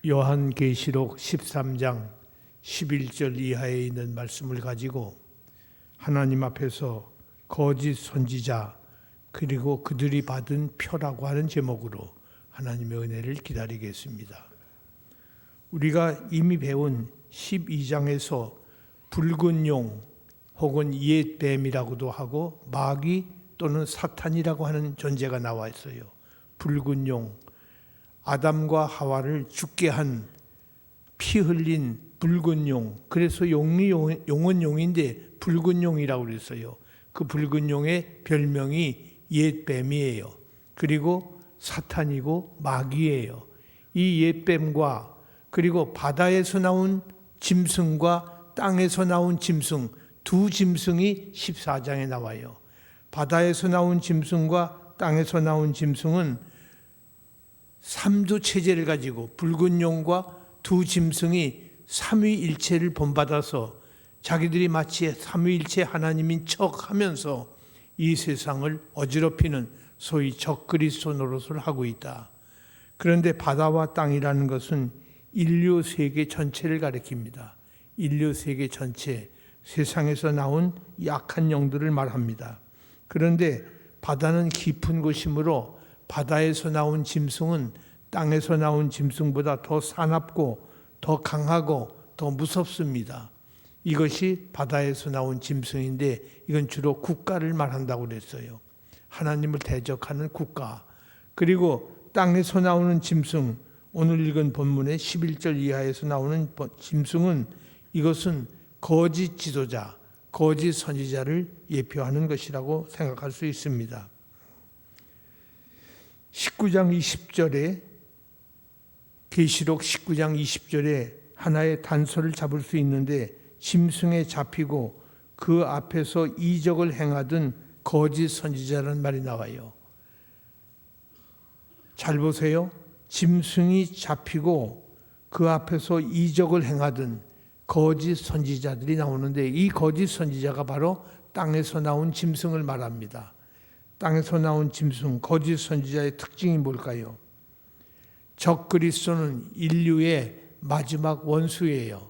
요한계시록 13장 11절 이하에 있는 말씀을 가지고 하나님 앞에서 거짓 선지자 그리고 그들이 받은 표라고 하는 제목으로 하나님의 은혜를 기다리겠습니다. 우리가 이미 배운 12장에서 붉은 용 혹은 옛 뱀이라고도 하고 마귀 또는 사탄이라고 하는 존재가 나와 있어요. 붉은 용, 아담과 하와를 죽게 한 피 흘린 붉은 용. 그래서 용은 용인데 붉은 용이라고 그랬어요. 그 붉은 용의 별명이 옛 뱀이에요. 그리고 사탄이고 마귀예요. 이 옛 뱀과 그리고 바다에서 나온 짐승과 땅에서 나온 짐승, 두 짐승이 14장에 나와요. 바다에서 나온 짐승과 땅에서 나온 짐승은 삼두 체제를 가지고 붉은 용과 두 짐승이 삼위일체를 본받아서 자기들이 마치 삼위일체 하나님인 척 하면서 이 세상을 어지럽히는 소위 적그리스도 노릇을 하고 있다. 그런데 바다와 땅이라는 것은 인류 세계 전체를 가리킵니다. 인류 세계 전체, 세상에서 나온 약한 영들을 말합니다. 그런데 바다는 깊은 곳이므로 바다에서 나온 짐승은 땅에서 나온 짐승보다 더 사납고 더 강하고 더 무섭습니다. 이것이 바다에서 나온 짐승인데 이건 주로 국가를 말한다고 그랬어요. 하나님을 대적하는 국가. 그리고 땅에서 나오는 짐승, 오늘 읽은 본문의 11절 이하에서 나오는 짐승은 이것은 거짓 지도자, 거짓 선지자를 예표하는 것이라고 생각할 수 있습니다. 19장 20절에 계시록 19장 20절에 하나의 단서를 잡을 수 있는데 짐승에 잡히고 그 앞에서 이적을 행하던 거짓 선지자라는 말이 나와요. 잘 보세요. 짐승이 잡히고 그 앞에서 이적을 행하던 거짓 선지자들이 나오는데 이 거짓 선지자가 바로 땅에서 나온 짐승을 말합니다. 땅에서 나온 짐승, 거짓 선지자의 특징이 뭘까요? 적그리스도는 인류의 마지막 원수예요.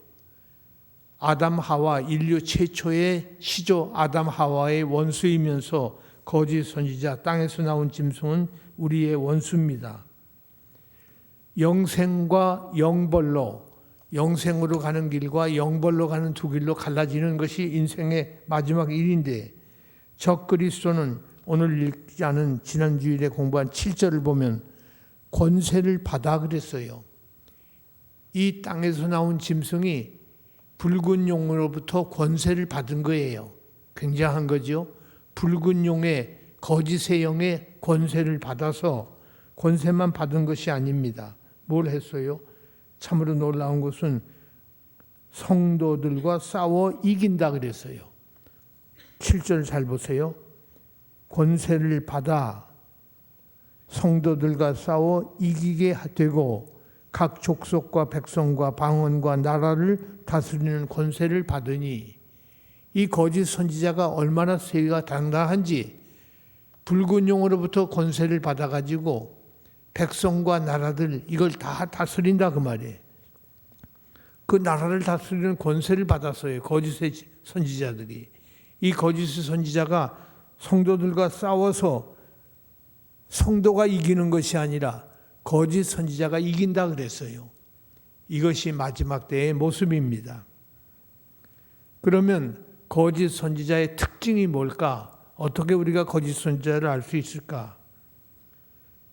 아담 하와 인류 최초의 시조 아담 하와의 원수이면서 거짓 선지자 땅에서 나온 짐승은 우리의 원수입니다. 영생과 영벌로, 영생으로 가는 길과 영벌로 가는 두 길로 갈라지는 것이 인생의 마지막 일인데 적그리스도는 오늘 읽지 않은 지난 주일에 공부한 7절을 보면 권세를 받아 그랬어요. 이 땅에서 나온 짐승이 붉은 용으로부터 권세를 받은 거예요. 굉장한 거죠. 붉은 용의 거짓의 영의 권세를 받아서 권세만 받은 것이 아닙니다. 뭘 했어요? 참으로 놀라운 것은 성도들과 싸워 이긴다 그랬어요. 7절 잘 보세요. 권세를 받아 성도들과 싸워 이기게 되고 각 족속과 백성과 방언과 나라를 다스리는 권세를 받으니 이 거짓 선지자가 얼마나 세계가 당당한지 붉은 용으로부터 권세를 받아가지고 백성과 나라들 이걸 다 다스린다 그 말이에요. 그 나라를 다스리는 권세를 받았어요. 거짓의 선지자들이. 이 거짓의 선지자가 성도들과 싸워서 성도가 이기는 것이 아니라 거짓 선지자가 이긴다 그랬어요. 이것이 마지막 때의 모습입니다. 그러면 거짓 선지자의 특징이 뭘까? 어떻게 우리가 거짓 선지자를 알 수 있을까?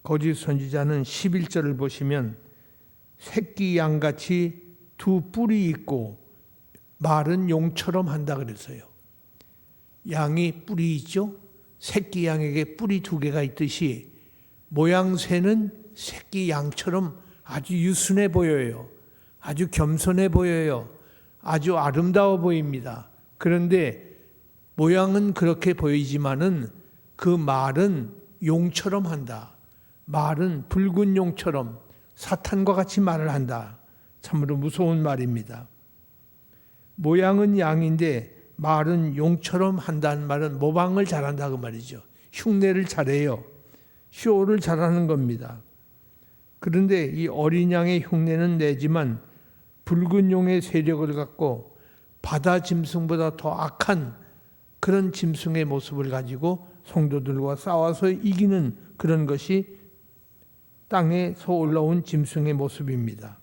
거짓 선지자는 11절을 보시면 새끼 양같이 두 뿔이 있고 말은 용처럼 한다 그랬어요. 양이 뿔이 있죠? 새끼 양에게 뿔이 두 개가 있듯이 모양새는 새끼 양처럼 아주 유순해 보여요. 아주 겸손해 보여요. 아주 아름다워 보입니다. 그런데 모양은 그렇게 보이지만은 그 말은 용처럼 한다. 말은 붉은 용처럼 사탄과 같이 말을 한다. 참으로 무서운 말입니다. 모양은 양인데 말은 용처럼 한다는 말은 모방을 잘한다 그 말이죠. 흉내를 잘해요. 쇼를 잘하는 겁니다. 그런데 이 어린 양의 흉내는 내지만 붉은 용의 세력을 갖고 바다 짐승보다 더 악한 그런 짐승의 모습을 가지고 성도들과 싸워서 이기는 그런 것이 땅에서 올라온 짐승의 모습입니다.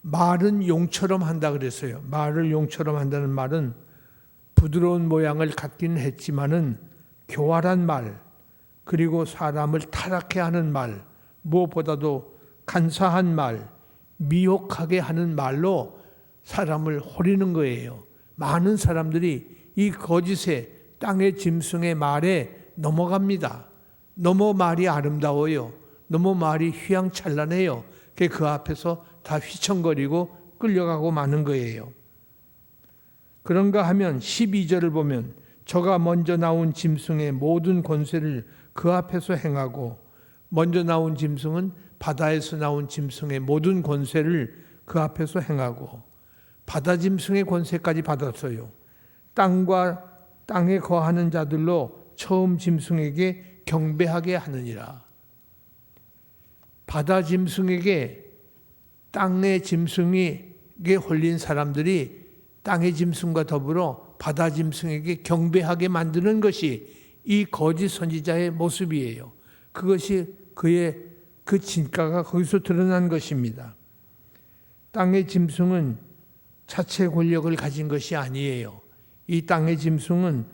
말은 용처럼 한다 그랬어요. 말을 용처럼 한다는 말은 부드러운 모양을 갖기는 했지만은 교활한 말, 그리고 사람을 타락해 하는 말, 무엇보다도 간사한 말, 미혹하게 하는 말로 사람을 호리는 거예요. 많은 사람들이 이 거짓의 땅의 짐승의 말에 넘어갑니다. 너무 말이 아름다워요. 너무 말이 휘황찬란해요. 그 앞에서 다 휘청거리고 끌려가고 마는 거예요. 그런가 하면 12절을 보면 저가 먼저 나온 짐승의 모든 권세를 그 앞에서 행하고, 먼저 나온 짐승은 바다에서 나온 짐승의 모든 권세를 그 앞에서 행하고 바다 짐승의 권세까지 받았어요. 땅과 땅에 거하는 자들로 처음 짐승에게 경배하게 하느니라. 바다 짐승에게 땅의 짐승에게 홀린 사람들이 땅의 짐승과 더불어 바다 짐승에게 경배하게 만드는 것이 이 거짓 선지자의 모습이에요. 그것이 그의 그 진가가 거기서 드러난 것입니다. 땅의 짐승은 자체 권력을 가진 것이 아니에요. 이 땅의 짐승은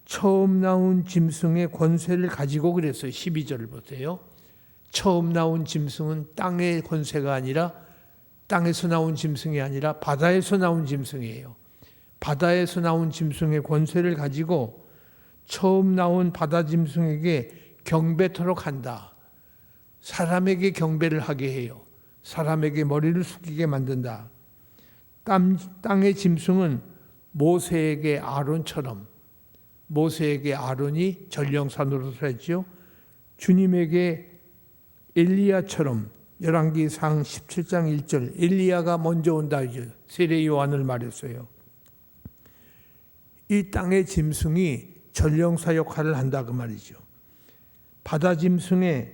처음 나온 짐승의 권세를 가지고 그랬어요. 12절을 보세요. 처음 나온 짐승은 땅의 권세가 아니라, 땅에서 나온 짐승이 아니라 바다에서 나온 짐승이에요. 바다에서 나온 짐승의 권세를 가지고 처음 나온 바다 짐승에게 경배토록 한다. 사람에게 경배를 하게 해요. 사람에게 머리를 숙이게 만든다. 땅의 짐승은 모세에게 아론처럼, 모세에게 아론이 전령사노릇을 했죠. 주님에게 엘리야처럼, 열왕기상 17장 1절 엘리야가 먼저 온다 이제 세례 요한을 말했어요. 이 땅의 짐승이 전령사 역할을 한다 그 말이죠. 바다 짐승이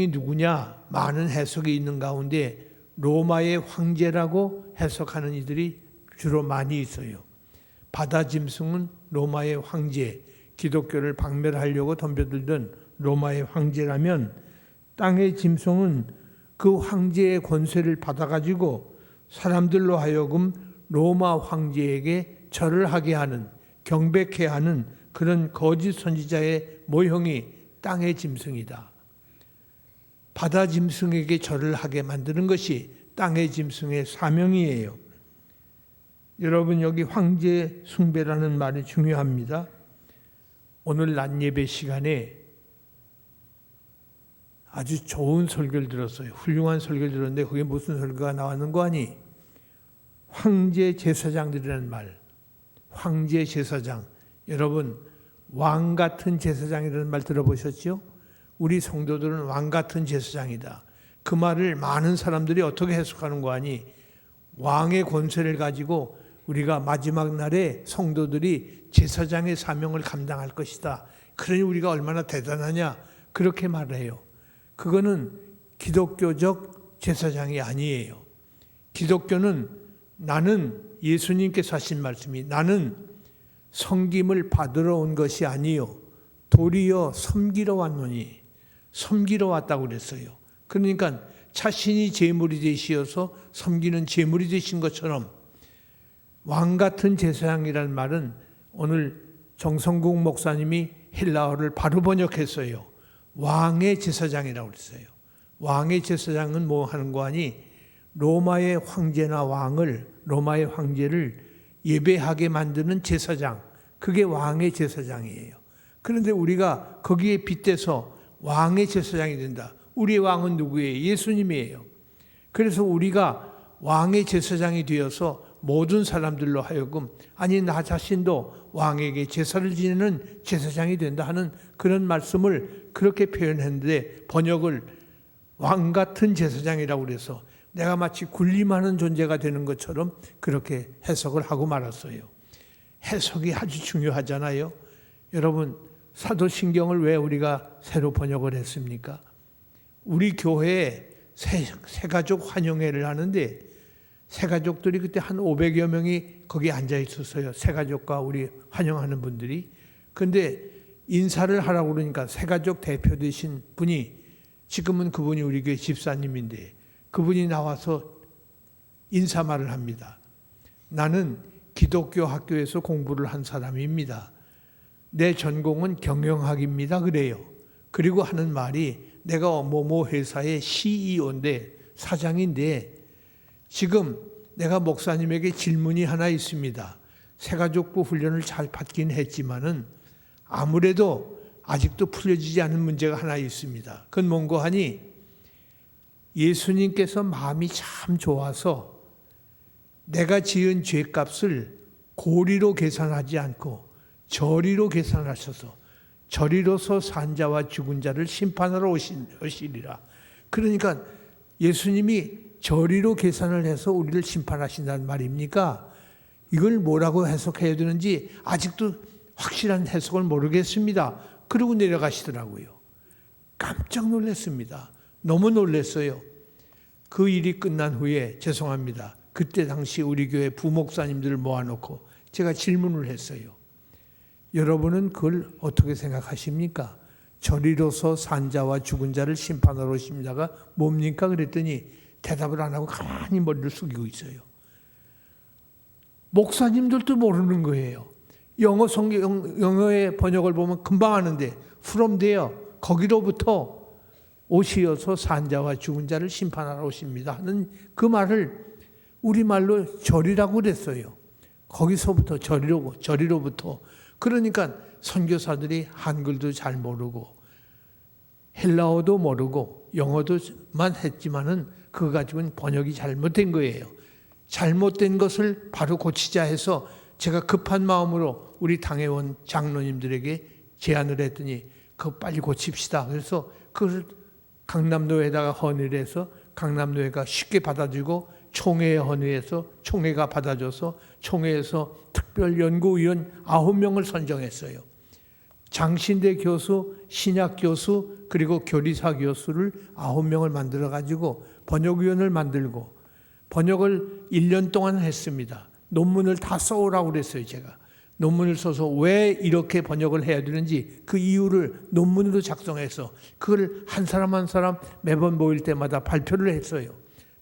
누구냐? 많은 해석이 있는 가운데 로마의 황제라고 해석하는 이들이 주로 많이 있어요. 바다 짐승은 로마의 황제, 기독교를 박멸하려고 덤벼들던 로마의 황제라면, 땅의 짐승은 그 황제의 권세를 받아가지고 사람들로 하여금 로마 황제에게 절을 하게 하는, 경배케 하는 그런 거짓 선지자의 모형이 땅의 짐승이다. 바다 짐승에게 절을 하게 만드는 것이 땅의 짐승의 사명이에요. 여러분, 여기 황제 숭배라는 말이 중요합니다. 오늘 낮 예배 시간에 아주 좋은 설교를 들었어요. 훌륭한 설교를 들었는데 그게 무슨 설교가 나왔는 거 아니? 황제 제사장들이라는 말. 황제 제사장. 여러분, 왕 같은 제사장이라는 말 들어보셨죠? 우리 성도들은 왕 같은 제사장이다. 그 말을 많은 사람들이 어떻게 해석하는 거 아니? 왕의 권세를 가지고 우리가 마지막 날에 성도들이 제사장의 사명을 감당할 것이다. 그러니 우리가 얼마나 대단하냐? 그렇게 말해요. 그거는 기독교적 제사장이 아니에요. 기독교는, 나는 예수님께서 하신 말씀이, 나는 섬김을 받으러 온 것이 아니요 도리어 섬기러 왔노니, 섬기러 왔다고 그랬어요. 그러니까 자신이 제물이 되시어서 섬기는 제물이 되신 것처럼, 왕 같은 제사장이라는 말은 오늘 정성국 목사님이 헬라어를 바로 번역했어요. 왕의 제사장이라고 그랬어요. 왕의 제사장은 뭐 하는 거 아니? 로마의 황제나 왕을, 로마의 황제를 예배하게 만드는 제사장, 그게 왕의 제사장이에요. 그런데 우리가 거기에 빗대서 왕의 제사장이 된다. 우리의 왕은 누구예요? 예수님이에요. 그래서 우리가 왕의 제사장이 되어서 모든 사람들로 하여금, 아니 나 자신도 왕에게 제사를 지내는 제사장이 된다 하는 그런 말씀을 그렇게 표현했는데, 번역을 왕 같은 제사장이라고 그래서 내가 마치 군림하는 존재가 되는 것처럼 그렇게 해석을 하고 말았어요. 해석이 아주 중요하잖아요. 여러분, 사도신경을 왜 우리가 새로 번역을 했습니까? 우리 교회에 새가족 환영회를 하는데 새가족들이 그때 한 500여 명이 거기 앉아 있었어요. 새가족과 우리 환영하는 분들이. 근데 인사를 하라고 그러니까 새가족 대표 되신 분이, 지금은 그분이 우리 교회 집사님인데, 그분이 나와서 인사말을 합니다. 나는 기독교 학교에서 공부를 한 사람입니다. 내 전공은 경영학입니다. 그래요. 그리고 하는 말이, 내가 뭐뭐 회사의 CEO인데, 사장인데, 지금 내가 목사님에게 질문이 하나 있습니다. 새가족부 훈련을 잘 받긴 했지만은 아무래도 아직도 풀려지지 않은 문제가 하나 있습니다. 그건 뭔고 하니, 예수님께서 마음이 참 좋아서 내가 지은 죄값을 고리로 계산하지 않고 저리로 계산하셔서 저리로서 산 자와 죽은 자를 심판하러 오시리라. 그러니까 예수님이 저리로 계산을 해서 우리를 심판하신다는 말입니까? 이걸 뭐라고 해석해야 되는지 아직도 확실한 해석을 모르겠습니다. 그러고 내려가시더라고요. 깜짝 놀랐습니다. 너무 놀랐어요. 그 일이 끝난 후에, 죄송합니다, 그때 당시 우리 교회 부목사님들을 모아놓고 제가 질문을 했어요. 여러분은 그걸 어떻게 생각하십니까? 저리로서 산 자와 죽은 자를 심판하러 오십니다가 뭡니까? 그랬더니 대답을 안 하고 가만히 머리를 숙이고 있어요. 목사님들도 모르는 거예요. 영어의 번역을 보면 금방 아는데, from there, 거기로부터 오시어서 산 자와 죽은 자를 심판하러 오십니다 하는 그 말을 우리말로 절이라고 그랬어요. 거기서부터 저리로부터. 그러니까 선교사들이 한글도 잘 모르고 헬라어도 모르고 영어도만 했지만은 그거 가지고는 번역이 잘못된 거예요. 잘못된 것을 바로 고치자 해서 제가 급한 마음으로 우리 당회원 장로님들에게 제안을 했더니 그거 빨리 고칩시다. 그래서 그걸 강남노회에다가 헌의를 해서 강남노회가 쉽게 받아주고 총회에 헌의해서 총회가 받아줘서 총회에서 특별연구위원 9명을 선정했어요. 장신대 교수, 신약 교수, 그리고 교리사 교수를 9명을 만들어가지고 번역위원을 만들고 번역을 1년 동안 했습니다. 논문을 다 써오라고 그랬어요, 제가. 논문을 써서 왜 이렇게 번역을 해야 되는지 그 이유를 논문으로 작성해서 그걸 한 사람 한 사람 매번 모일 때마다 발표를 했어요.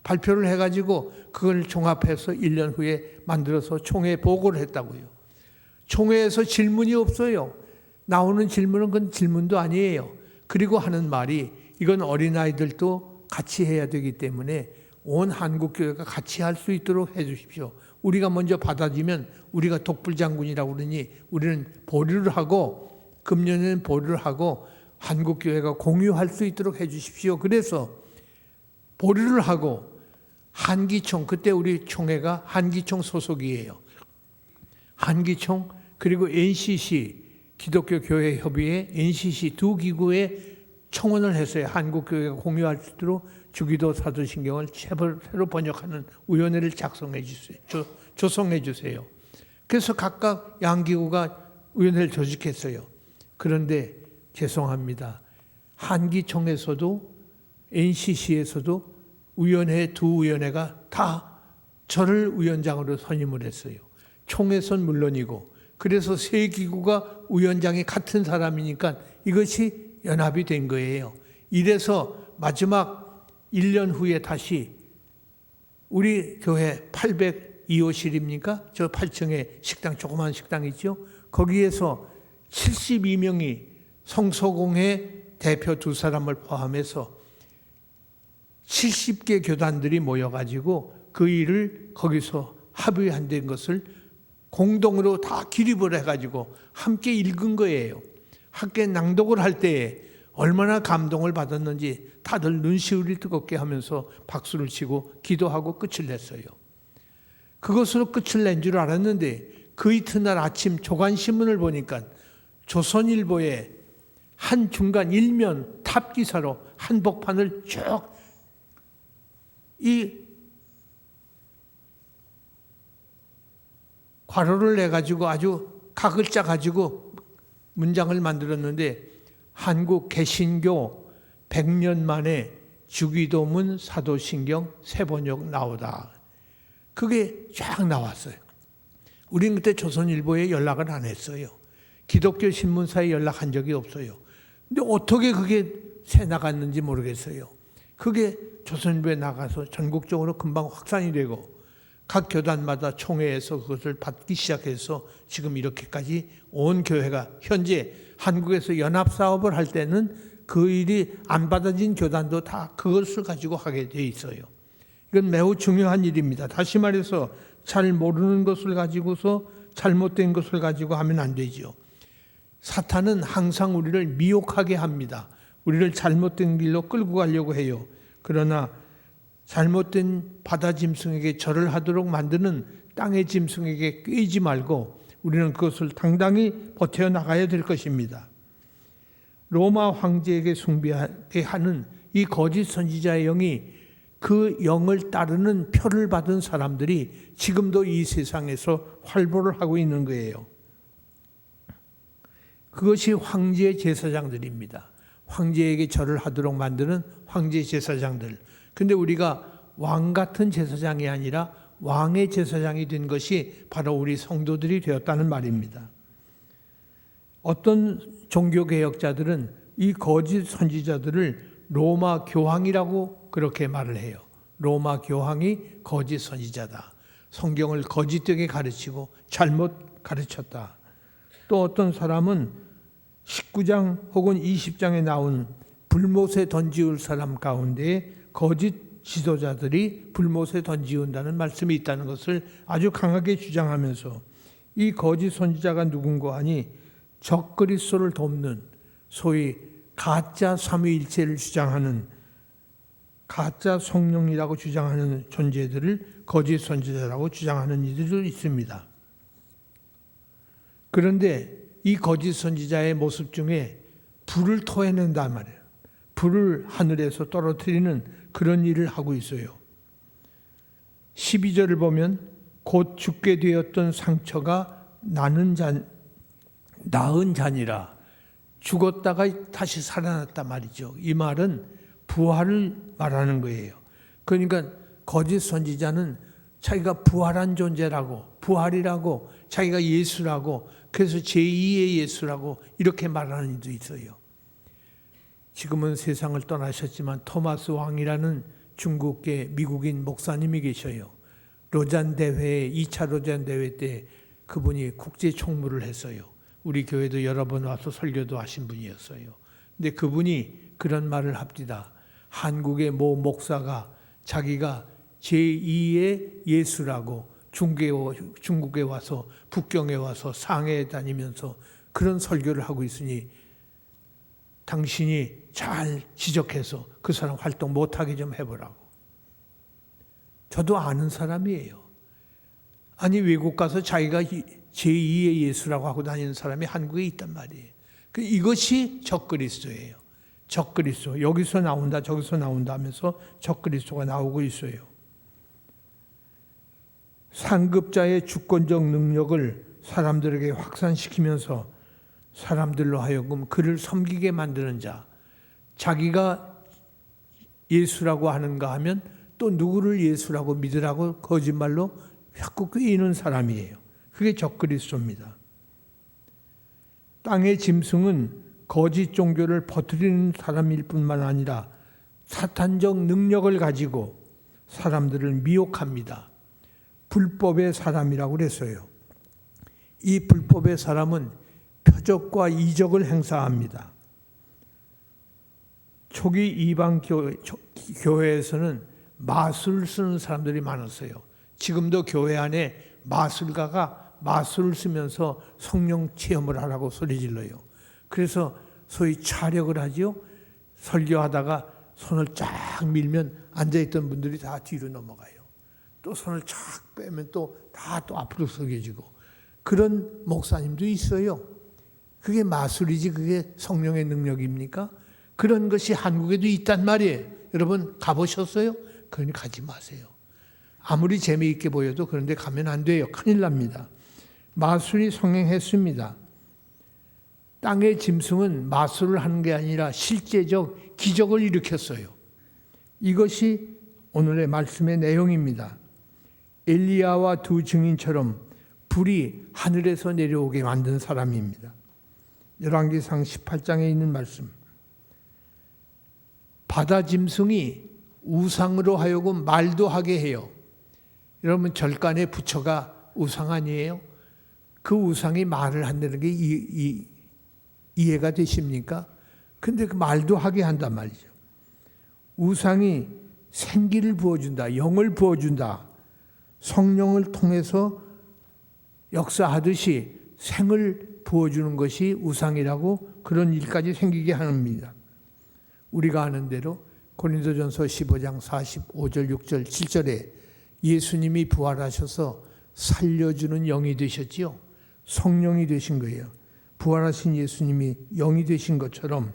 발표를 해가지고 그걸 종합해서 1년 후에 만들어서 총회에 보고를 했다고요. 총회에서 질문이 없어요. 나오는 질문은 그건 질문도 아니에요. 그리고 하는 말이, 이건 어린아이들도 같이 해야 되기 때문에 온 한국교회가 같이 할 수 있도록 해 주십시오. 우리가 먼저 받아주면 우리가 독불장군이라고 그러니 우리는 보류를 하고, 금년에는 보류를 하고 한국교회가 공유할 수 있도록 해 주십시오. 그래서 보류를 하고 한기총, 그때 우리 총회가 한기총 소속이에요. 한기총, 그리고 NCC, 기독교 교회 협의회, NCC 두 기구에 청원을 했어요. 한국교회가 공유할 수 있도록 주기도 사도신경을 새로 번역하는 위원회를 작성해 주세요. 조성해 주세요. 그래서 각각 양기구가 위원회를 조직했어요. 그런데 죄송합니다. 한기총에서도 NCC에서도 위원회 두 위원회가 다 저를 위원장으로 선임을 했어요. 총회선 물론이고. 그래서 세 기구가 위원장이 같은 사람이니까 이것이 연합이 된 거예요. 이래서 마지막 1년 후에 다시 우리 교회 802호실입니까? 저 8층에 식당, 조그만 식당 있죠? 거기에서 72명이 성소공회 대표 두 사람을 포함해서 70개 교단들이 모여가지고 그 일을 거기서 합의한 것을 공동으로 다 기립을 해가지고 함께 읽은 거예요. 함께 낭독을 할 때에 얼마나 감동을 받았는지 다들 눈시울이 뜨겁게 하면서 박수를 치고 기도하고 끝을 냈어요. 그것으로 끝을 낸 줄 알았는데 그 이튿날 아침 조간신문을 보니까 조선일보에 한 중간 일면 탑 기사로 한복판을 쭉 이 괄호를 내가지고 아주 각을 짜가지고 문장을 만들었는데 한국 개신교 100년 만에 주기도문 사도신경 세번역 나오다. 그게 쫙 나왔어요. 우리는 그때 조선일보에 연락을 안 했어요. 기독교 신문사에 연락한 적이 없어요. 근데 어떻게 그게 새 나갔는지 모르겠어요. 그게 조선일보에 나가서 전국적으로 금방 확산이 되고 각 교단마다 총회에서 그것을 받기 시작해서 지금 이렇게까지 온 교회가 현재 한국에서 연합사업을 할 때는 그 일이 안 받아진 교단도 다 그것을 가지고 하게 돼 있어요. 이건 매우 중요한 일입니다. 다시 말해서 잘 모르는 것을 가지고서 잘못된 것을 가지고 하면 안 되죠. 사탄은 항상 우리를 미혹하게 합니다. 우리를 잘못된 길로 끌고 가려고 해요. 그러나 잘못된 바다 짐승에게 절을 하도록 만드는 땅의 짐승에게 꿰지 말고 우리는 그것을 당당히 버텨 나가야 될 것입니다. 로마 황제에게 숭배하게 하는 이 거짓 선지자의 영이 그 영을 따르는 표를 받은 사람들이 지금도 이 세상에서 활보를 하고 있는 거예요. 그것이 황제 제사장들입니다. 황제에게 절을 하도록 만드는 황제 제사장들. 근데 우리가 왕 같은 제사장이 아니라 왕의 제사장이 된 것이 바로 우리 성도들이 되었다는 말입니다. 어떤 종교개혁자들은 이 거짓 선지자들을 로마 교황이라고 그렇게 말을 해요. 로마 교황이 거짓 선지자다. 성경을 거짓되게 가르치고 잘못 가르쳤다. 또 어떤 사람은 19장 혹은 20장에 나온 불못에 던지울 사람 가운데 거짓 지도자들이 불못에 던지운다는 말씀이 있다는 것을 아주 강하게 주장하면서 이 거짓 선지자가 누군가 하니 적그리스도를 돕는 소위 가짜 삼위일체를 주장하는 가짜 성령이라고 주장하는 존재들을 거짓 선지자라고 주장하는 이들도 있습니다. 그런데 이 거짓 선지자의 모습 중에 불을 토해낸단 말이에요. 불을 하늘에서 떨어뜨리는 그런 일을 하고 있어요. 12절을 보면 곧 죽게 되었던 상처가 나은 잔이라 죽었다가 다시 살아났단 말이죠. 이 말은 부활을 말하는 거예요. 그러니까 거짓 선지자는 자기가 부활한 존재라고, 부활이라고, 자기가 예수라고, 그래서 제2의 예수라고 이렇게 말하는 이도 있어요. 지금은 세상을 떠나셨지만 토마스 왕이라는 중국계 미국인 목사님이 계셔요. 로잔 대회, 2차 로잔 대회 때 그분이 국제 총무를 했어요. 우리 교회도 여러 번 와서 설교도 하신 분이었어요. 근데 그분이 그런 말을 합니다. 한국의 모 목사가 자기가 제2의 예수라고 중국에 와서 북경에 와서 상해에 다니면서 그런 설교를 하고 있으니 당신이 잘 지적해서 그 사람 활동 못하게 좀 해보라고. 저도 아는 사람이에요. 아니 외국 가서 자기가 제2의 예수라고 하고 다니는 사람이 한국에 있단 말이에요. 이것이 적그리스도예요. 적그리스도. 여기서 나온다 저기서 나온다 하면서 적그리스도가 나오고 있어요. 상급자의 주권적 능력을 사람들에게 확산시키면서 사람들로 하여금 그를 섬기게 만드는 자, 자기가 예수라고 하는가 하면 또 누구를 예수라고 믿으라고 거짓말로 자꾸 꾀이는 사람이에요. 그게 적그리스도입니다. 땅의 짐승은 거짓 종교를 퍼뜨리는 사람일 뿐만 아니라 사탄적 능력을 가지고 사람들을 미혹합니다. 불법의 사람이라고 그랬어요. 이 불법의 사람은 표적과 이적을 행사합니다. 초기 이방 교회에서는 마술 쓰는 사람들이 많았어요. 지금도 교회 안에 마술가가 마술을 쓰면서 성령 체험을 하라고 소리 질러요. 그래서 소위 차력을 하죠. 설교하다가 손을 쫙 밀면 앉아있던 분들이 다 뒤로 넘어가요. 또 손을 쫙 빼면 또 앞으로 서겨지고 그런 목사님도 있어요. 그게 마술이지 그게 성령의 능력입니까? 그런 것이 한국에도 있단 말이에요. 여러분 가보셨어요? 그러니 가지 마세요. 아무리 재미있게 보여도 그런데 가면 안 돼요. 큰일 납니다. 마술이 성행했습니다. 땅의 짐승은 마술을 하는 게 아니라 실제적 기적을 일으켰어요. 이것이 오늘의 말씀의 내용입니다. 엘리야와 두 증인처럼 불이 하늘에서 내려오게 만든 사람입니다. 열왕기상 18장에 있는 말씀. 바다 짐승이 우상으로 하여금 말도 하게 해요. 여러분, 절간의 부처가 우상 아니에요? 그 우상이 말을 한다는 게 이해가 되십니까? 근데 그 말도 하게 한단 말이죠. 우상이 생기를 부어준다, 영을 부어준다, 성령을 통해서 역사하듯이 생을 부어주는 것이 우상이라고 그런 일까지 생기게 합니다. 우리가 아는 대로 고린도전서 15장 45절, 6절, 7절에 예수님이 부활하셔서 살려주는 영이 되셨지요. 성령이 되신 거예요. 부활하신 예수님이 영이 되신 것처럼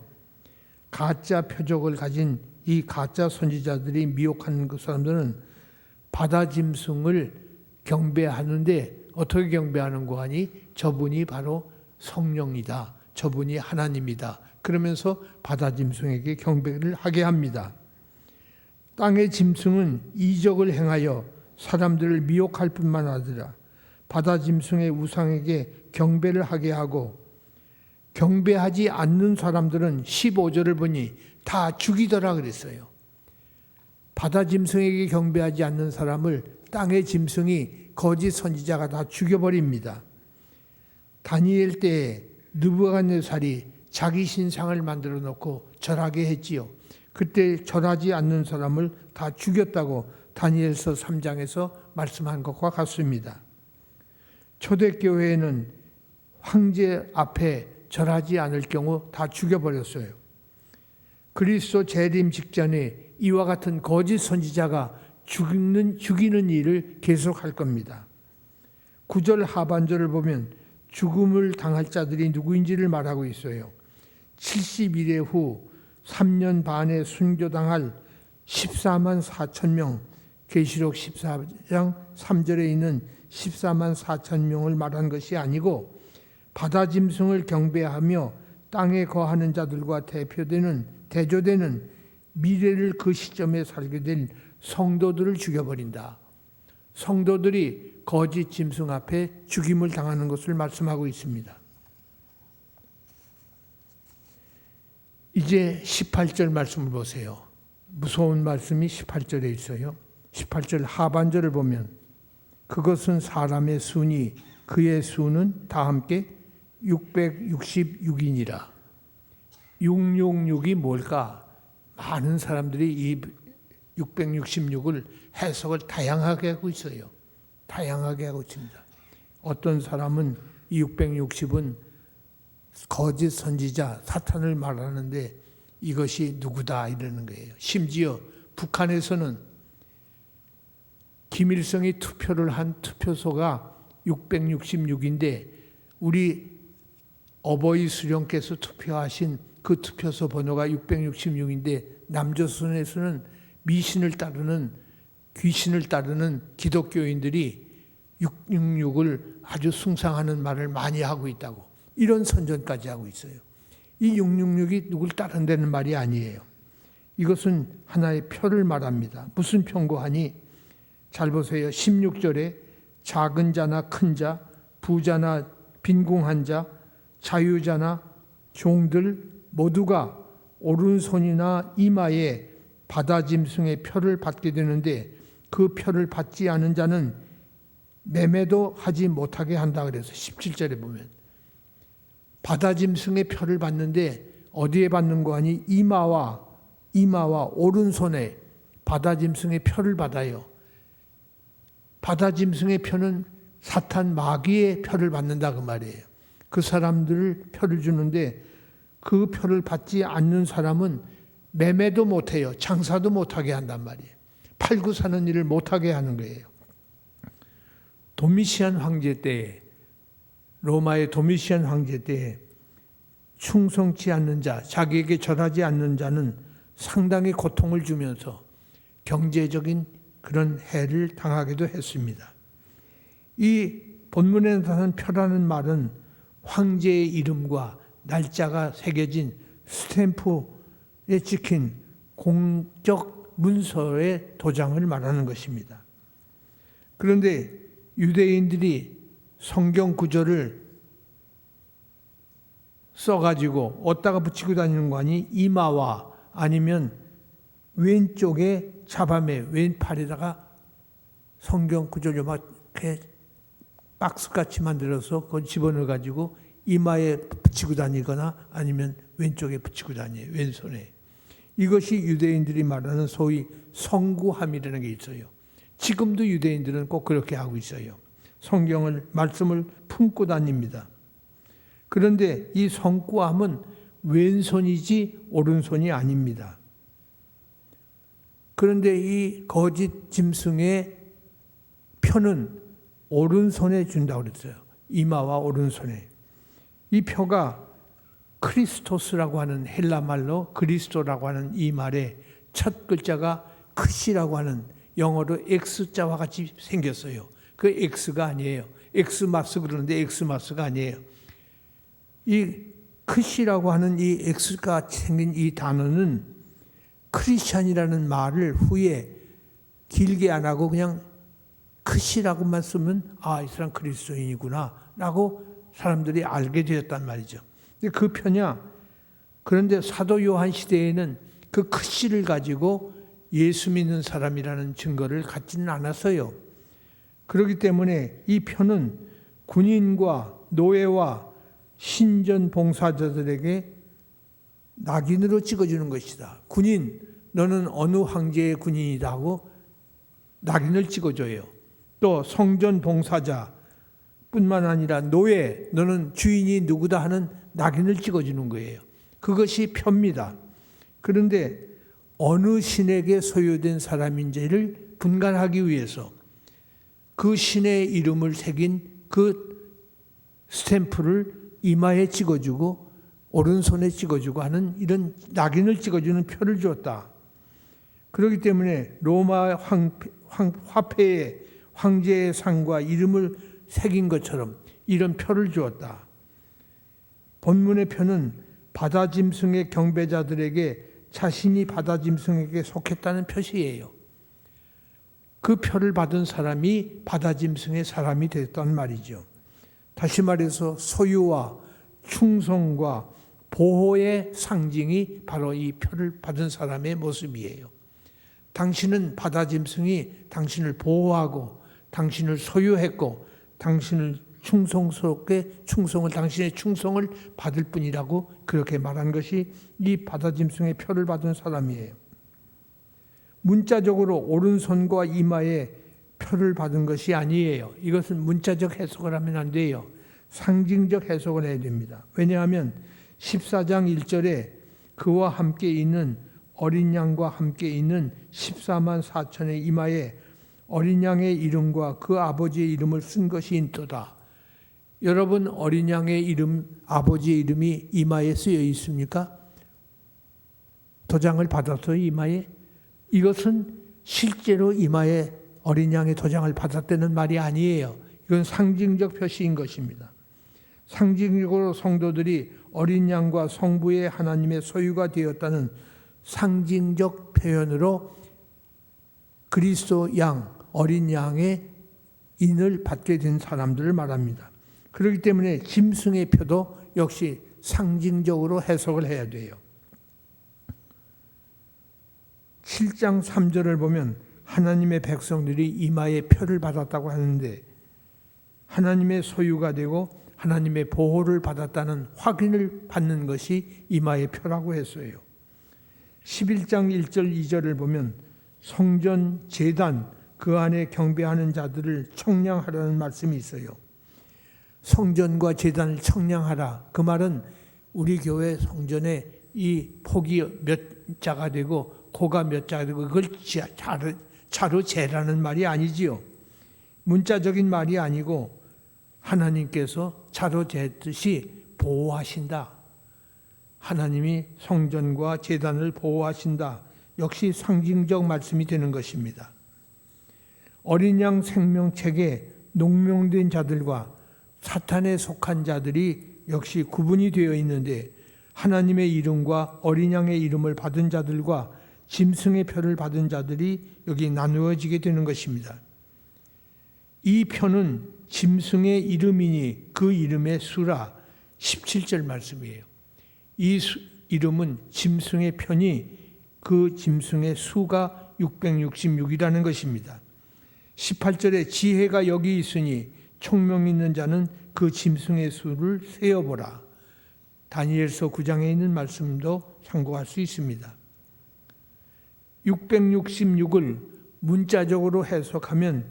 가짜 표적을 가진 이 가짜 선지자들이 미혹하는 그 사람들은 바다 짐승을 경배하는데 어떻게 경배하는 거 하니? 저분이 바로 성령이다. 저분이 하나님이다. 그러면서 바다 짐승에게 경배를 하게 합니다. 땅의 짐승은 이적을 행하여 사람들을 미혹할 뿐만 아니라 바다 짐승의 우상에게 경배를 하게 하고 경배하지 않는 사람들은 15절을 보니 다 죽이더라 그랬어요. 바다 짐승에게 경배하지 않는 사람을 땅의 짐승이 거짓 선지자가 다 죽여버립니다. 다니엘 때에 느부갓네살이 자기 신상을 만들어 놓고 절하게 했지요. 그때 절하지 않는 사람을 다 죽였다고 다니엘서 3장에서 말씀한 것과 같습니다. 초대교회에는 황제 앞에 절하지 않을 경우 다 죽여버렸어요. 그리스도 재림 직전에 이와 같은 거짓 선지자가 죽이는 일을 계속할 겁니다. 9절 하반절을 보면 죽음을 당할 자들이 누구인지를 말하고 있어요. 70일에 후 3년 반에 순교당할 14만 4천 명, 계시록 14장 3절에 있는 14만 4천 명을 말한 것이 아니고 바다 짐승을 경배하며 땅에 거하는 자들과 대조되는 미래를 그 시점에 살게 될 성도들을 죽여버린다. 성도들이 거짓 짐승 앞에 죽임을 당하는 것을 말씀하고 있습니다. 이제 18절 말씀을 보세요. 무서운 말씀이 18절에 있어요. 18절 하반절을 보면 그것은 사람의 수니 그의 수는 다 함께 666이니라. 666이 뭘까? 많은 사람들이 이 666을 해석을 다양하게 하고 있어요. 다양하게 하고 있습니다. 어떤 사람은 이 660은 거짓 선지자 사탄을 말하는데 이것이 누구다 이러는 거예요. 심지어 북한에서는 김일성이 투표를 한 투표소가 666인데 우리 어버이 수령께서 투표하신 그 투표소 번호가 666인데 남조선에서는 미신을 따르는 귀신을 따르는 기독교인들이 666을 아주 숭상하는 말을 많이 하고 있다고 이런 선전까지 하고 있어요. 이 666이 누굴 따른다는 말이 아니에요. 이것은 하나의 표를 말합니다. 무슨 표인고 하니 잘 보세요. 16절에 작은 자나 큰 자, 부자나 빈궁한 자, 자유자나 종들 모두가 오른손이나 이마에 바다 짐승의 표를 받게 되는데 그 표를 받지 않은 자는 매매도 하지 못하게 한다 그래서 17절에 보면 바다 짐승의 표를 받는데 어디에 받는 거 아니? 이마와 오른손에 바다 짐승의 표를 받아요. 바다 짐승의 표는 사탄 마귀의 표를 받는다 그 말이에요. 그 사람들을 표를 주는데 그 표를 받지 않는 사람은 매매도 못해요. 장사도 못하게 한단 말이에요. 팔고 사는 일을 못하게 하는 거예요. 도미시안 황제 때에 로마의 도미시안 황제 때에 충성치 않는 자, 자기에게 절하지 않는 자는 상당히 고통을 주면서 경제적인 그런 해를 당하기도 했습니다. 이 본문에 나타난 표라는 말은 황제의 이름과 날짜가 새겨진 스탬프에 찍힌 공적 문서의 도장을 말하는 것입니다. 그런데 유대인들이 성경 구절을 써가지고 어디다가 붙이고 다니는 거 아니? 이마와 아니면 왼쪽에 자밤에 왼팔에다가 성경 구절을 막 이렇게 박스같이 만들어서 그걸 집어넣어가지고 이마에 붙이고 다니거나 아니면 왼쪽에 붙이고 다녀요. 왼손에. 이것이 유대인들이 말하는 소위 성구함이라는 게 있어요. 지금도 유대인들은 꼭 그렇게 하고 있어요. 성경을, 말씀을 품고 다닙니다. 그런데 이 성구함은 왼손이지 오른손이 아닙니다. 그런데 이 거짓 짐승의 표는 오른손에 준다고 그랬어요. 이마와 오른손에. 이 표가 크리스토스라고 하는 헬라 말로 그리스도라고 하는 이 말의 첫 글자가 크시라고 하는 영어로 X자와 같이 생겼어요. 그 X가 아니에요. 엑스마스 그러는데 엑스마스가 아니에요. 이 크시라고 하는 이 X가 생긴 이 단어는 크리스찬이라는 말을 후에 길게 안 하고 그냥 크시라고만 쓰면 아, 이 사람 그리스도인이구나 라고 사람들이 알게 되었단 말이죠. 그 편이야. 그런데 사도 요한 시대에는 그 크시를 가지고 예수 믿는 사람이라는 증거를 갖지는 않았어요. 그렇기 때문에 이 표는 군인과 노예와 신전 봉사자들에게 낙인으로 찍어주는 것이다. 군인, 너는 어느 황제의 군인이다 하고 낙인을 찍어줘요. 또 성전 봉사자 뿐만 아니라 노예, 너는 주인이 누구다 하는 낙인을 찍어주는 거예요. 그것이 표입니다. 그런데 어느 신에게 소유된 사람인지를 분간하기 위해서 그 신의 이름을 새긴 그 스탬프를 이마에 찍어주고 오른손에 찍어주고 하는 이런 낙인을 찍어주는 표를 주었다. 그렇기 때문에 로마 화폐에 황제의 상과 이름을 새긴 것처럼 이런 표를 주었다. 본문의 표는 바다짐승의 경배자들에게 자신이 바다짐승에게 속했다는 표시예요. 그 표를 받은 사람이 바다짐승의 사람이 됐단 말이죠. 다시 말해서 소유와 충성과 보호의 상징이 바로 이 표를 받은 사람의 모습이에요. 당신은 바다짐승이 당신을 보호하고 당신을 소유했고 당신을 당신의 충성을 받을 뿐이라고 그렇게 말한 것이 이 바다짐승의 표를 받은 사람이에요. 문자적으로 오른손과 이마에 표를 받은 것이 아니에요. 이것은 문자적 해석을 하면 안 돼요. 상징적 해석을 해야 됩니다. 왜냐하면 14장 1절에 그와 함께 있는 어린 양과 함께 있는 14만 4천의 이마에 어린 양의 이름과 그 아버지의 이름을 쓴 것이 인도다. 여러분, 어린 양의 이름, 아버지의 이름이 이마에 쓰여 있습니까? 도장을 받아서 이마에? 이것은 실제로 이마에 어린 양의 도장을 받았다는 말이 아니에요. 이건 상징적 표시인 것입니다. 상징적으로 성도들이 어린 양과 성부의 하나님의 소유가 되었다는 상징적 표현으로 그리스도 양, 어린 양의 인을 받게 된 사람들을 말합니다. 그렇기 때문에 짐승의 표도 역시 상징적으로 해석을 해야 돼요. 7장 3절을 보면 하나님의 백성들이 이마에 표를 받았다고 하는데 하나님의 소유가 되고 하나님의 보호를 받았다는 확인을 받는 것이 이마의 표라고 했어요. 11장 1절 2절을 보면 성전 제단 그 안에 경배하는 자들을 청량하라는 말씀이 있어요. 성전과 제단을 청량하라. 그 말은 우리 교회 성전에 이 폭이 몇 자가 되고 고가 몇 자가 되고 그걸 자로 재라는 말이 아니지요. 문자적인 말이 아니고 하나님께서 자로 재듯이 보호하신다. 하나님이 성전과 제단을 보호하신다. 역시 상징적 말씀이 되는 것입니다. 어린 양 생명책에 농명된 자들과 사탄에 속한 자들이 역시 구분이 되어 있는데 하나님의 이름과 어린 양의 이름을 받은 자들과 짐승의 표를 받은 자들이 여기 나누어지게 되는 것입니다. 이 표는 짐승의 이름이니 그 이름의 수라 17절 말씀이에요. 이 이름은 짐승의 표니 그 짐승의 수가 666이라는 것입니다. 18절에 지혜가 여기 있으니 총명 있는 자는 그 짐승의 수를 세어보라. 다니엘서 9장에 있는 말씀도 참고할 수 있습니다. 666을 문자적으로 해석하면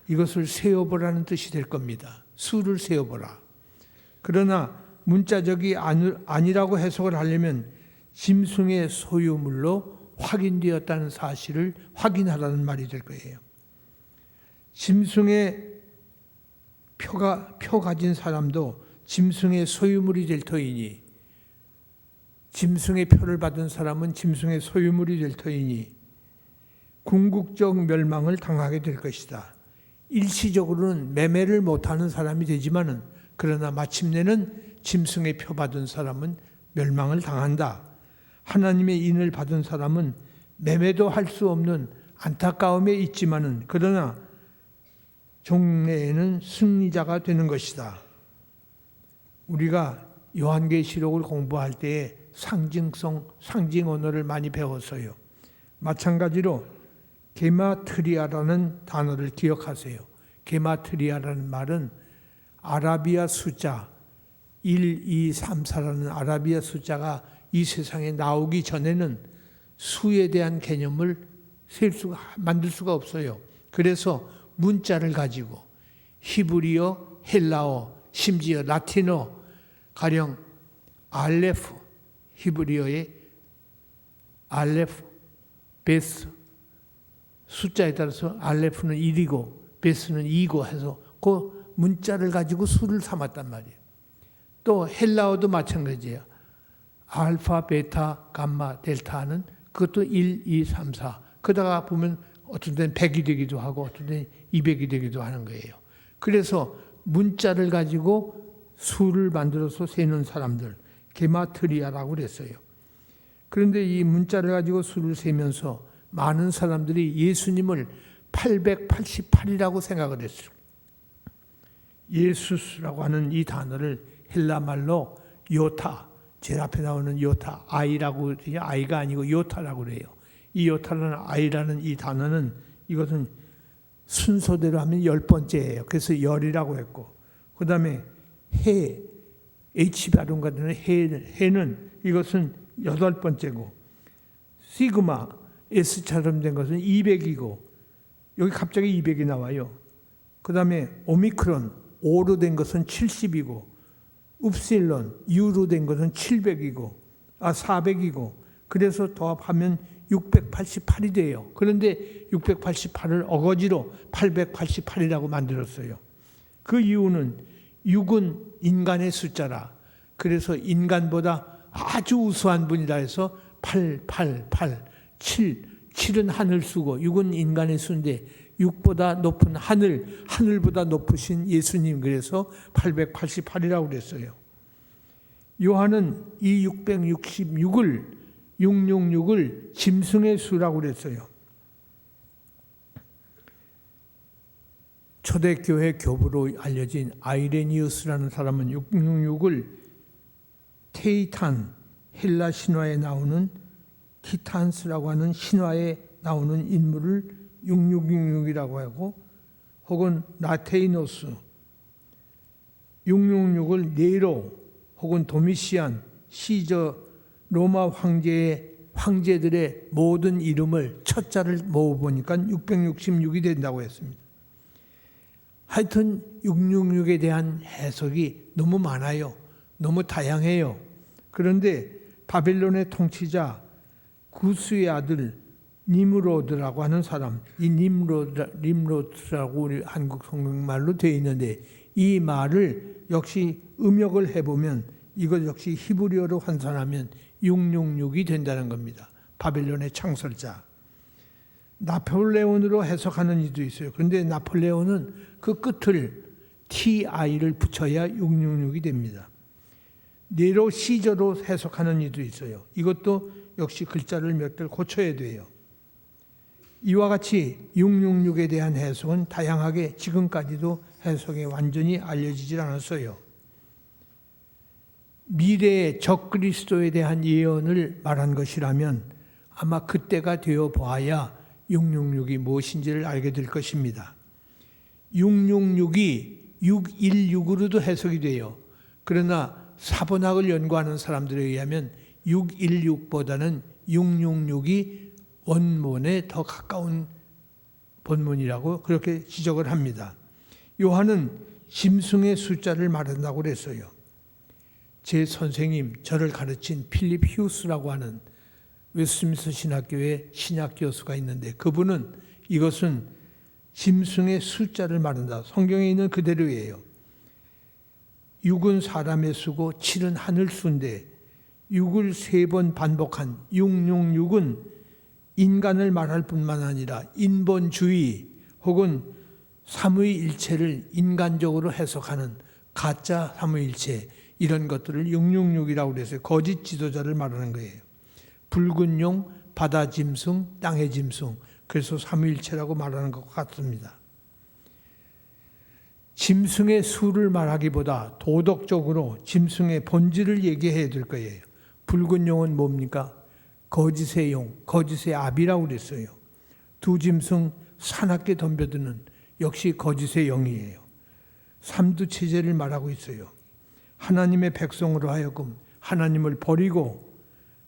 이것을 세어보라는 뜻이 될 겁니다. 수를 세어보라. 그러나 문자적이 아니라고 해석을 하려면 짐승의 소유물로 확인되었다는 사실을 확인하라는 말이 될 거예요. 짐승의 표 가진 사람도 짐승의 소유물이 될 터이니, 짐승의 표를 받은 사람은 짐승의 소유물이 될 터이니 궁극적 멸망을 당하게 될 것이다. 일시적으로는 매매를 못하는 사람이 되지만은 그러나 마침내는 짐승의 표 받은 사람은 멸망을 당한다. 하나님의 인을 받은 사람은 매매도 할 수 없는 안타까움에 있지만은 그러나 종래에는 승리자가 되는 것이다. 우리가 요한계시록을 공부할 때에 상징 언어를 많이 배웠어요. 마찬가지로 게마트리아라는 단어를 기억하세요. 게마트리아라는 말은 아라비아 숫자 1, 2, 3, 4라는 아라비아 숫자가 이 세상에 나오기 전에는 수에 대한 개념을 만들 수가 없어요. 그래서 문자를 가지고 히브리어, 헬라어, 심지어 라틴어, 가령 알레프, 히브리어의 알레프, 베스, 숫자에 따라서 알레프는 1이고 베스는 2고 해서 그 문자를 가지고 수를 삼았단 말이에요. 또 헬라어도 마찬가지예요. 알파, 베타, 감마, 델타는 그것도 1, 2, 3, 4. 그러다가 보면 어떤 데는 100이 되기도 하고 어떤 데는 200이 되기도 하는 거예요. 그래서 문자를 가지고 수를 만들어서 세는 사람들, 게마트리아라고 그랬어요. 그런데 이 문자를 가지고 수를 세면서 많은 사람들이 예수님을 888이라고 생각을 했어요. 예수스라고 하는 이 단어를 헬라말로 요타, 제일 앞에 나오는 요타, 아이라고, 아이가 아니고 요타라고 그래요. 이 요타라는 아이라는 이 단어는 이것은 순서대로 하면 10번째예요. 그래서 열이라고 했고, 그 다음에 해, H 발음과 되는 해는 이것은 8번째고, 시그마, S처럼 된 것은 200이고, 여기 갑자기 200이 나와요. 그 다음에 오미크론, O로 된 것은 70이고, upsilon, U로 된 것은 700이고, 400이고, 그래서 더합하면 688이 돼요. 그런데 688을 어거지로 888이라고 만들었어요. 그 이유는 6은 인간의 숫자라. 그래서 인간보다 아주 우수한 분이라 해서 888, 7은 하늘 수고 6은 인간의 수인데 6보다 높은 하늘보다 높으신 예수님, 그래서 888이라고 그랬어요. 요한은 이 666을 짐승의 수라고 그랬어요. 초대교회 교부로 알려진 아이레니우스라는 사람은 666을 테이탄, 헬라 신화에 나오는 티탄스라고 하는 신화에 나오는 인물을 6666이라고 하고, 혹은 라테이노스, 666을 네로 혹은 도미시안, 시저, 로마 황제들의 모든 이름을 첫자를 모아보니까 666이 된다고 했습니다. 하여튼 666에 대한 해석이 너무 많아요. 너무 다양해요. 그런데 바벨론의 통치자 구스의 아들 니므로드라고 하는 사람, 이 님로드라고 우리 한국 성경말로 되어 있는데, 이 말을 역시 음역을 해보면 이것 역시 히브리어로 환산하면 666이 된다는 겁니다. 바벨론의 창설자. 나폴레온으로 해석하는 이도 있어요. 그런데 나폴레온은 그 끝을 TI를 붙여야 666이 됩니다. 네로 시저로 해석하는 이도 있어요. 이것도 역시 글자를 몇 개를 고쳐야 돼요. 이와 같이 666에 대한 해석은 다양하게 지금까지도 해석이 완전히 알려지질 않았어요. 미래의 적그리스도에 대한 예언을 말한 것이라면 아마 그때가 되어 봐야 666이 무엇인지를 알게 될 것입니다. 666이 616으로도 해석이 돼요. 그러나 사본학을 연구하는 사람들에 의하면 616보다는 666이 원문에 더 가까운 본문이라고 그렇게 지적을 합니다. 요한은 짐승의 숫자를 말한다고 그랬어요. 제 선생님, 저를 가르친 필립 휴스라고 하는 웨스트민스터 신학교의 신학 교수가 있는데 그분은 이것은 짐승의 숫자를 말한다. 성경에 있는 그대로예요. 6은 사람의 수고 7은 하늘 수인데 6을 3번 반복한 666은 인간을 말할 뿐만 아니라 인본주의 혹은 삼위일체를 인간적으로 해석하는 가짜 삼위일체 이런 것들을 666이라고 그래서 거짓 지도자를 말하는 거예요. 붉은 용, 바다 짐승, 땅의 짐승 그래서 삼위일체라고 말하는 것 같습니다. 짐승의 수를 말하기보다 도덕적으로 짐승의 본질을 얘기해야 될 거예요. 붉은 용은 뭡니까? 거짓의 용, 거짓의 압이라고 그랬어요. 두 짐승 사납게 덤벼드는 역시 거짓의 영이에요. 삼두체제를 말하고 있어요. 하나님의 백성으로 하여금 하나님을 버리고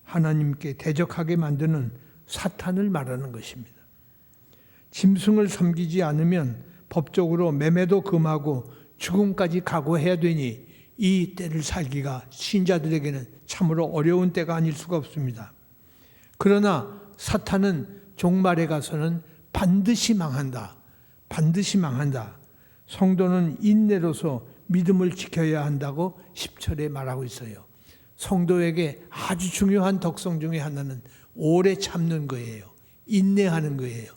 하나님께 대적하게 만드는 사탄을 말하는 것입니다. 짐승을 섬기지 않으면 법적으로 매매도 금하고 죽음까지 각오해야 되니 이 때를 살기가 신자들에게는 참으로 어려운 때가 아닐 수가 없습니다. 그러나 사탄은 종말에 가서는 반드시 망한다. 반드시 망한다. 성도는 인내로서 믿음을 지켜야 한다고 10절에 말하고 있어요. 성도에게 아주 중요한 덕성 중에 하나는 오래 참는 거예요. 인내하는 거예요.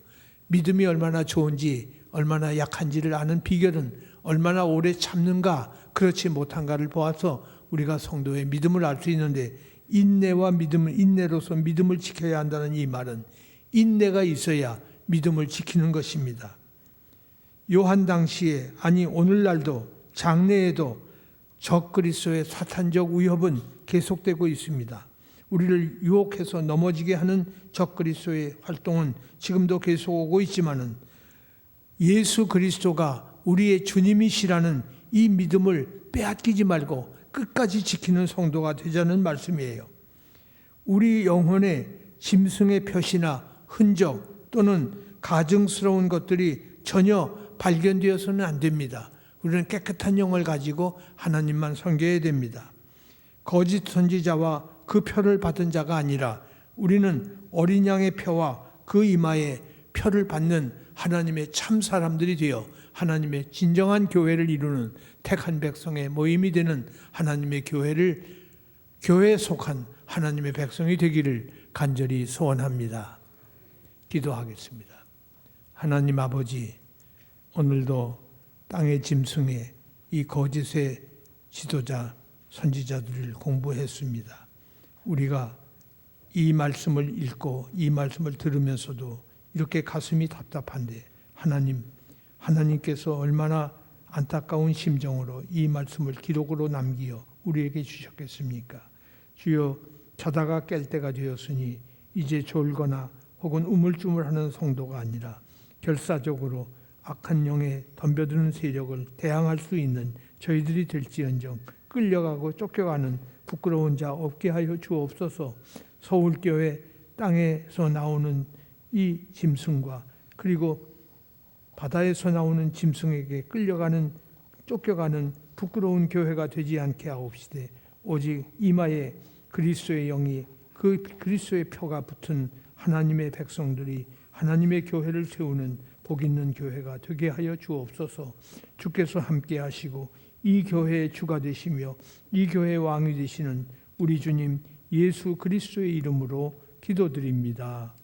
믿음이 얼마나 좋은지 얼마나 약한지를 아는 비결은 얼마나 오래 참는가 그렇지 못한가를 보아서 우리가 성도의 믿음을 알 수 있는데 인내와 믿음을 인내로서 믿음을 지켜야 한다는 이 말은 인내가 있어야 믿음을 지키는 것입니다. 요한 당시에 아니 오늘날도 장래에도 적그리스도의 사탄적 위협은 계속되고 있습니다. 우리를 유혹해서 넘어지게 하는 적그리스도의 활동은 지금도 계속 오고 있지만은 예수 그리스도가 우리의 주님이시라는 이 믿음을 빼앗기지 말고 끝까지 지키는 성도가 되자는 말씀이에요. 우리 영혼에 짐승의 표시나 흔적 또는 가증스러운 것들이 전혀 발견되어서는 안 됩니다. 우리는 깨끗한 영을 가지고 하나님만 섬겨야 됩니다. 거짓 선지자와 그 표를 받은 자가 아니라 우리는 어린 양의 표와 그 이마에 표를 받는 하나님의 참 사람들이 되어 하나님의 진정한 교회를 이루는 택한 백성의 모임이 되는 하나님의 교회에 속한 하나님의 백성이 되기를 간절히 소원합니다. 기도하겠습니다. 하나님 아버지, 오늘도 땅의 짐승의 이 거짓의 지도자, 선지자들을 공부했습니다. 우리가 이 말씀을 읽고 이 말씀을 들으면서도 이렇게 가슴이 답답한데 하나님께서 얼마나 안타까운 심정으로 이 말씀을 기록으로 남기어 우리에게 주셨겠습니까? 주여, 자다가 깰 때가 되었으니 이제 졸거나 혹은 우물쭈물하는 성도가 아니라 결사적으로 악한 영에 덤벼드는 세력을 대항할 수 있는 저희들이 될지언정 끌려가고 쫓겨가는 부끄러운 자 없게 하여 주옵소서. 서울교회 땅에서 나오는 이 짐승과 그리고 바다에서 나오는 짐승에게 끌려가는 쫓겨가는 부끄러운 교회가 되지 않게 하옵시되 오직 이마에 그리스도의 영이 그 그리스도의 표가 붙은 하나님의 백성들이 하나님의 교회를 세우는 복 있는 교회가 되게 하여 주옵소서. 주께서 함께 하시고 이 교회의 주가 되시며 이 교회의 왕이 되시는 우리 주님 예수 그리스도의 이름으로 기도드립니다.